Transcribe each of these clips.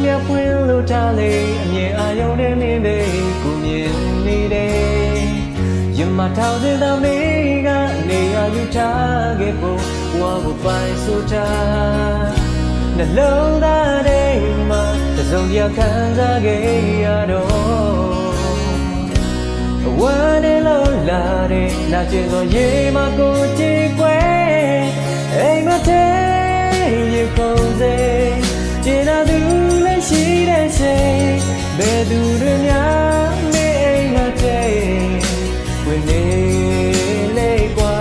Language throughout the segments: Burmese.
မြတ်ဖွင့်လို့ထားလေအမြင်အာရုံနဲ့နေလေကိုမြင်နေတယ်ရမထောင်စင်သားမေးကနေရာယူထားခဲ့ဖို့ဝါကိုပိုင်ဆိုထားနှလုံးသားထဲမှာတစ်စုံတရာခံစားခဲ့ရတော့ဝမ်းနေလို့လာတဲ့နာကျင်သောရေမကိုကြည့်ကွယ်အိမ်မထဲရေကုန်စေကျင်နာသူလည်းရှိတဲ့ချိန်ဘယ်သူတွေများနေအိမ်မထဲဝင်နေလေကွာ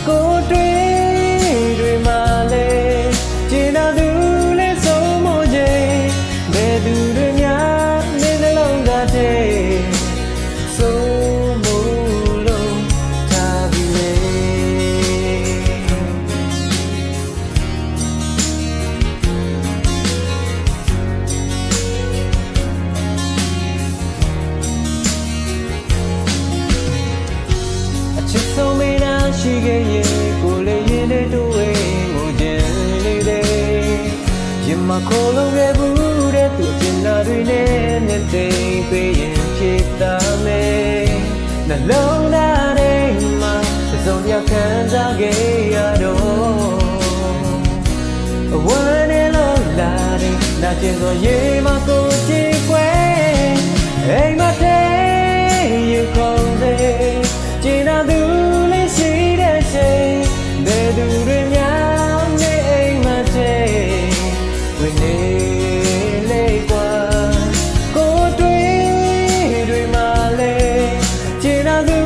ကိုတွေမှလေကျင်နာသူလည်းဆုံးမချိန်ဘယ်သူတွေများနေနှလုံးသားထဲဆုံးမေးတာရှိခဲ့ရင်ကိုလည်းရင်တွေတိုးဝေးငိုကြနေတယ်ရင်မခိုးလုံးခဲ့ဘူးတဲ့သူကျင်နာတွေနဲ့နဲ့သိပေးရင်ဖြစ်သားမယ်နှလုံးသားထဲမှာတစ်စုံတရာခံစားခဲ့ရတော့ဝမ်းနေလို့လာတဲ့နာကျင်သောရေမကိုကြည့်ကွယ်အိမ်မထဲရေခုန်စေကျင်နာသူလည်းရှိတဲ့ချိန်ဘယ်သူတွေများနေအိမ်မထဲဝင်နေလေကွာကိုတွေမှလည်းကျင်နာသူ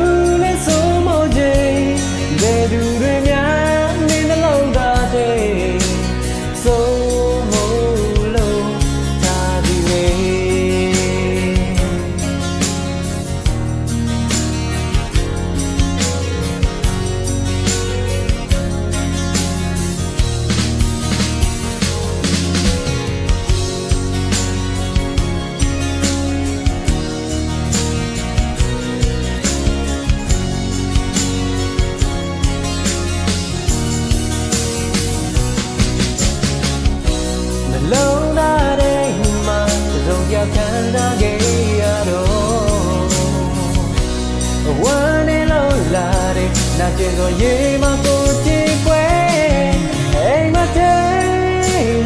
လည်းဆုံးမချိန်ဘယ်သူတွေများနေနှလုံးသားထဲဆုံးမလို့ထားပြီးလေလုံးသားထဲမှာတစ်စုံတရာခံစားခဲ့ရတော့ဝမ်းနေလို့လာတဲ့နာကျင်သောရေမကိုကြည့်ကွယ်အိမ်မထဲ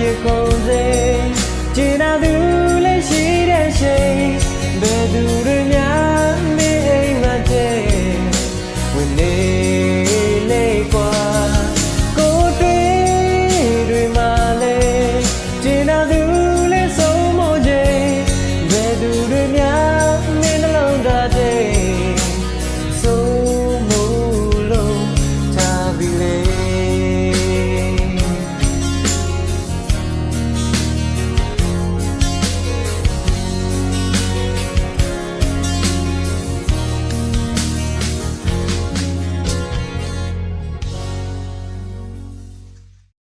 ရေကုန်စေကျင်နာသူလည်းရှိတဲ့ချိန်ဘယ်သူတွေ